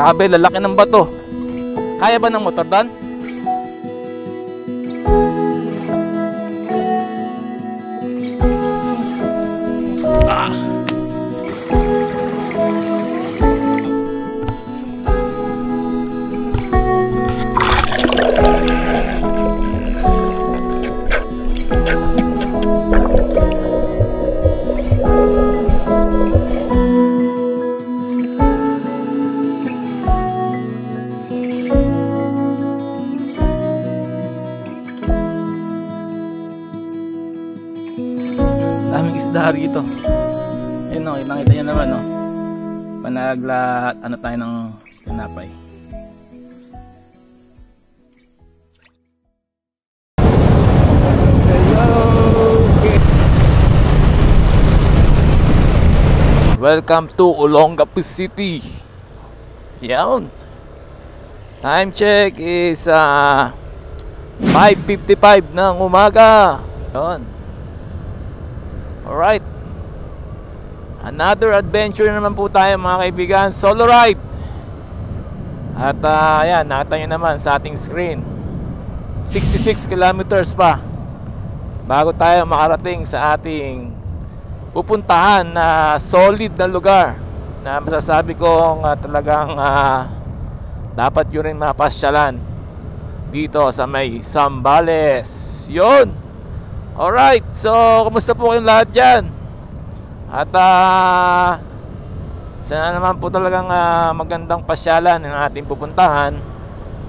Grabe, lalaki ng bato. Kaya ba ng motor doon? Daming isda rito. Ayun o, nakita nyo naman o. Panagla, ano tayo ng tinapay. Welcome to Olongapo City. Yan. Time check is 5:55 ng umaga. Yan. Alright. Another adventure naman po tayo mga kaibigan. Solo ride. At ayan, nakita nyo naman sa ating screen, 66 kilometers pa bago tayo makarating sa ating pupuntahan na solid na lugar na masasabi kong talagang dapat yun rin mapasyalan dito sa may Zambales. Yun. Alright, so kumusta po kayong lahat dyan? At sana naman po talagang magandang pasyalan ng ating pupuntahan.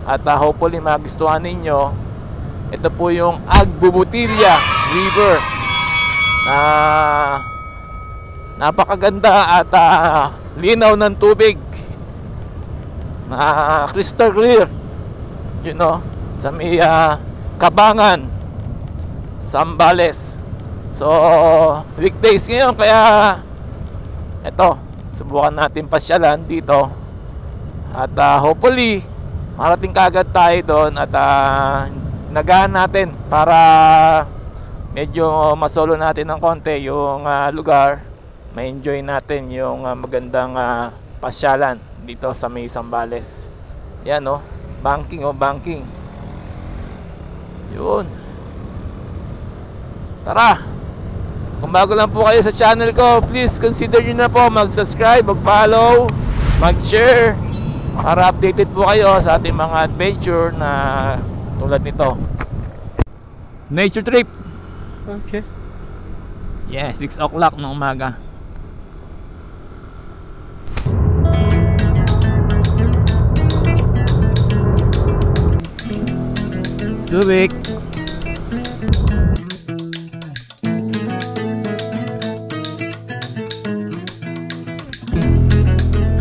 At hopefully magustuhan ninyo. Ito po yung Agbubutilya River. Napakaganda at linaw ng tubig. Crystal clear. You know, sa may Kabangan, Zambales. So weekdays ngayon, kaya eto, subukan natin pasyalan dito. At hopefully marating kagad tayo doon. At nagahan natin para medyo masolo natin ng konti yung lugar. Ma-enjoy natin yung magandang pasyalan dito sa may Zambales. Yan o, banking o, banking. Yun. Tara. Kung bago lang po kayo sa channel ko, please consider nyo na po mag-subscribe, mag-follow, mag-share para updated po kayo sa ating mga adventure na tulad nito. Nature trip. Okay. Yeah, 6 o'clock ng umaga. Subic.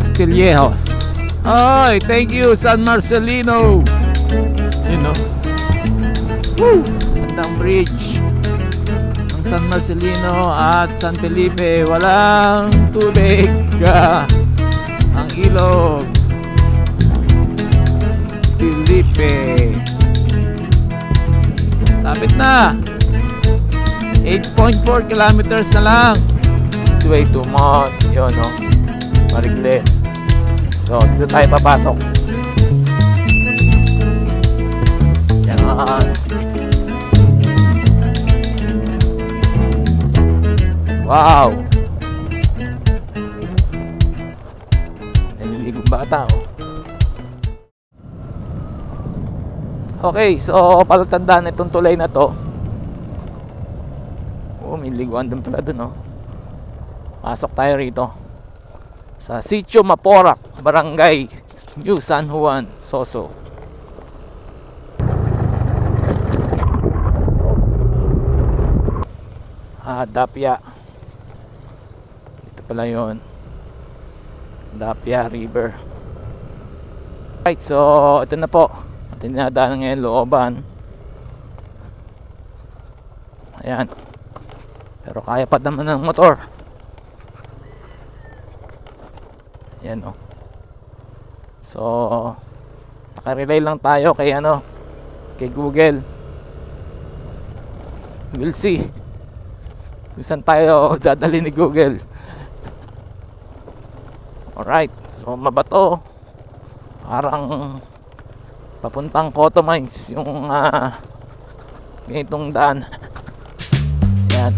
Castillejos. Ay, thank you San Marcelino. You know. Woo! Gandang bridge ng San Marcelino at San Felipe. Walang tubig. Ang ilog Felipe. Lapit na. 8.4 kilometers na lang. It's way too much. Yun no, Marigle. So dito tayo papasok. Yan. Wow. Naliligong bata oh. Okay, so palatandaan itong tulay na to. Oh, may liguan din pala dun oh. Pasok tayo rito sa Sitio Maporac, Barangay New San Juan, Soso. Dapia. Ito pala yun, Dapia River. Right, so ito na po. Tinadaan ngayon looban. Ayan. Pero kaya pa naman ng motor. Ayan o. So nakarelay lang tayo kay kay Google. We'll see kung saan tayo dadali ni Google. Alright. So mabato. Parang papuntang Cotto Mines yung ganitong daan. Yan.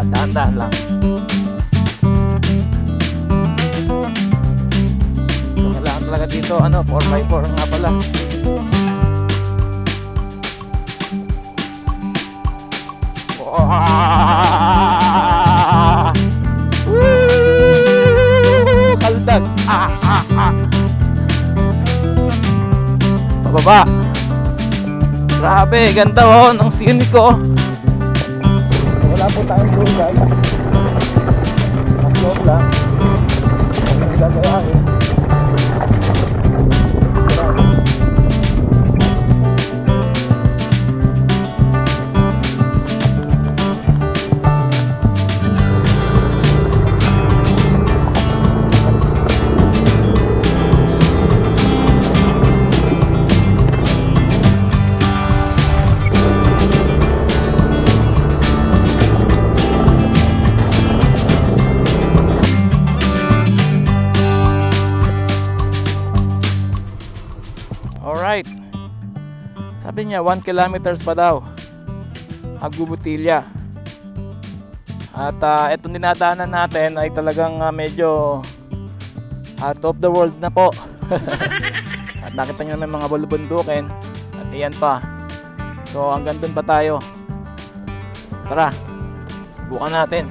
Dahan-dahan lang. So kailangan talaga dito 4x4 nga pala. Kaldag. Pababa. Grabe, ganda ng scene ko. Wala po tayong doon guys. Maslog lang. Ang gagayahin. Alright. Sabi niya 1 kilometers pa daw Agbubutilya. At itong dinadaanan natin ay talagang medyo out of the world na po. At nakita nyo naman mga bulubundukin. At iyan pa. So hanggang dun pa tayo. Tara, subukan natin.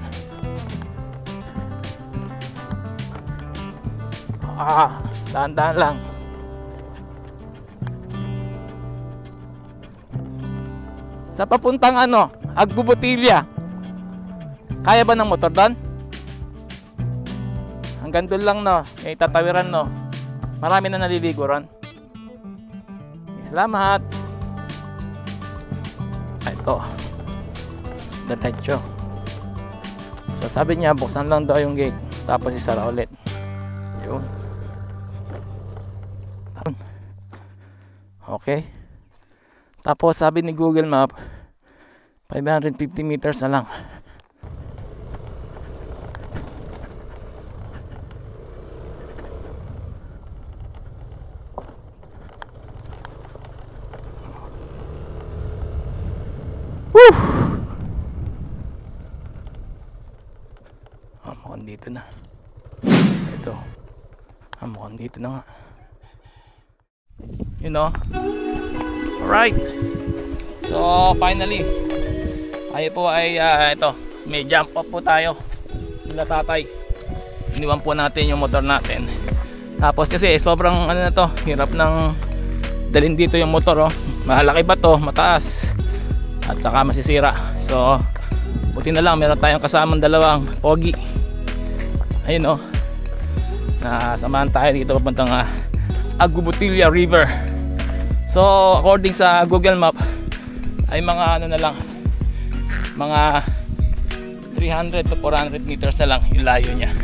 Dahan-dahan lang. Sa papuntang Agbubutilya, kaya ba ng motor doon? Hanggang doon lang may tatawiran marami na naliligo ron. Salamat. Ito, diretso. So sabi niya buksan lang daw yung gate, tapos isara ulit. Yun. Okay. Tapos sabi ni Google Map 550 meters na lang. Woo! Mukhang dito na. Ito. Mukhang dito na nga. Alright. So finally tayo po ay ito, may jump up po tayo nila tatay. Iniwan po natin yung motor natin. Tapos kasi sobrang hirap ng dalhin dito yung motor malaki ba to, mataas at saka masisira. So buti na lang meron tayong kasamang dalawang pogi. Ayun na samahan tayo dito papuntang Agbubutilya River. So according sa Google Map ay mga na lang, mga 300 to 400 meters na lang ilayo niya.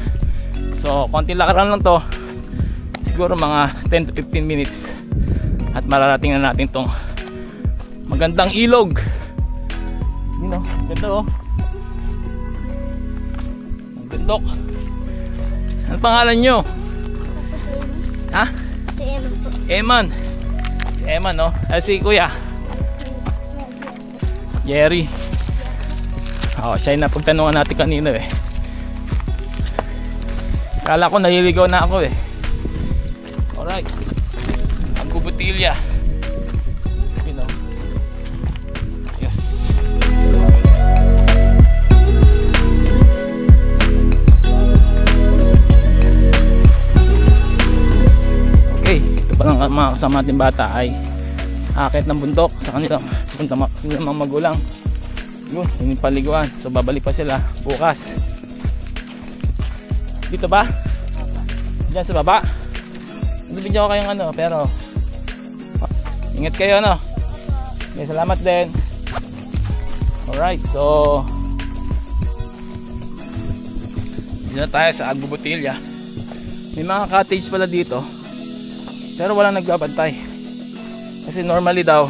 So konti lakaran lang to, siguro mga 10 to 15 minutes at mararating na natin tong magandang ilog. Ganda ang gandok. Ano pangalan nyo? Ha? Si Eman po. Eman. Si Eman si Kuya Jerry. Siya yung napagtanungan natin kanina Kala ko naliligaw na ako Alright. Agbubutilya. Yes. Okay, ito pa lang mga kasama natin bata ay akit ng bundok sa kanilang mga magulang. Yun, yung paliguan. So babalik pa sila bukas. Dito ba? Diyan sa baba. Nabibigyan ko kayong pero ingat kayo may salamat din. Alright, so dito na tayo sa Agbubutilya. May mga cottage pala dito pero walang nagbabantay. Kasi normally daw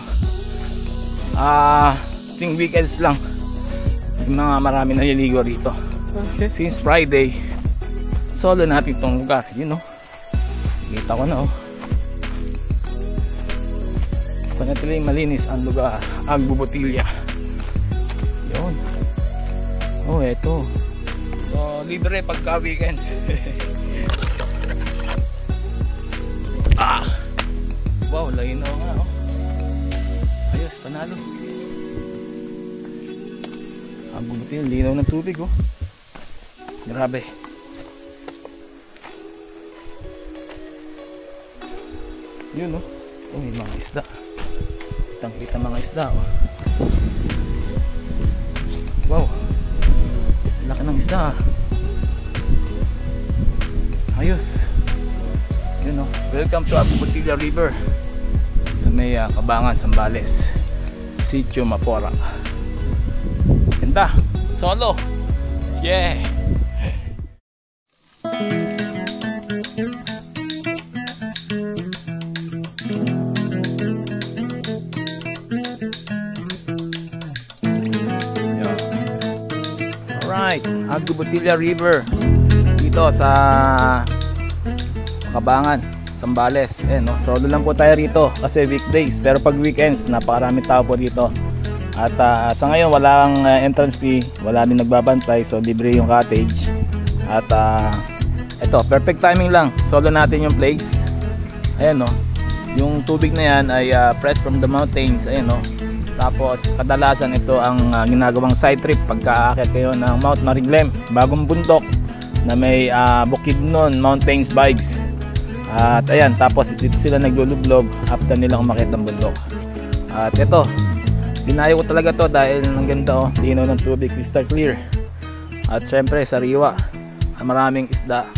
ting weekends lang yung mga marami naliligo rito. Since Friday, solo natin itong lugar. Yun, no? Kita ko na, oh. Panatiling malinis ang lugar, ang Bubotilya. Yun. Oh, eto. So, libre pagka weekends. Wow, linaw nga, oh. Ayos, panalo. Ang Bubotilya, linaw ng tubig, oh. Grabe. Yun, oh. Oh, may mga isda. Kitang-kita mga isda, oh. Wow. Laki ng isda, ah. Ayos. Yun, oh. Welcome to Bubotilya River sa may Kabangan, Zambales, Sitio Mapora. Ganda. Solo. Yeah. Alright, ang Bubotilya River dito sa Kabangan, Zambales. No? Solo lang po tayo rito kasi weekdays, pero pag weekends napakaraming tao po dito. At sa ngayon walang entrance fee, wala din nagbabantay, so libre yung cottage. At ito, perfect timing lang. Solo natin yung place. Ayan, no. Yung tubig na yan ay fresh from the mountains. Ayan, no. Tapos kadalasan ito ang ginagawang side trip pagka aakyat kayo ng Mount Maringlem, bagong bundok na may Bukidnon Mountains vibes. At ayan, tapos dito sila naglulublog after nilang umakyat ng bundok. At ito, dinayo ko talaga to dahil ang ganda, oh, linaw ng tubig, crystal clear. At syempre sariwa, maraming isda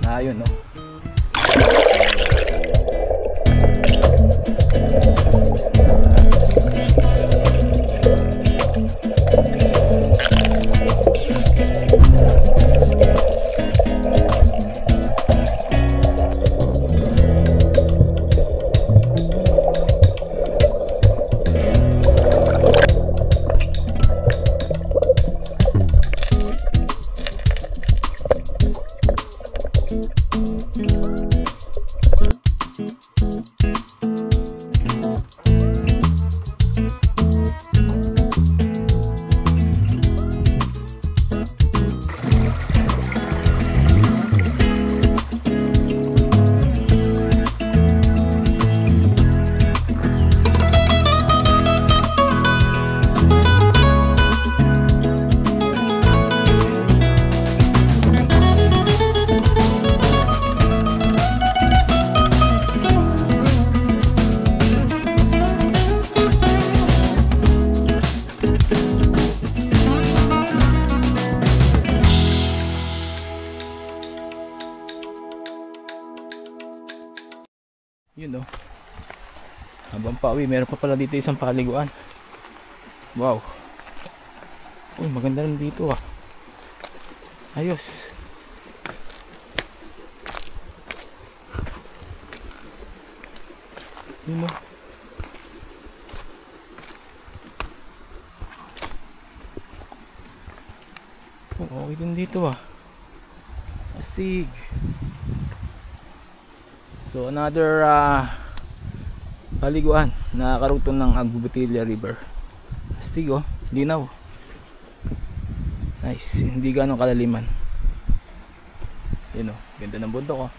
na yun, no. Yun, no. Habang pauwi, meron pa pala dito isang paliguan. Wow. Uy, maganda rin dito, ah. Ayos. Yun, no. Oh, okay din dito, ah. Astig. So another paliguan na karugtong ng Bubotilya River. Astig, oh, linaw. Nice, hindi ganong kalaliman. Yun, oh, ganda ng bundok, oh.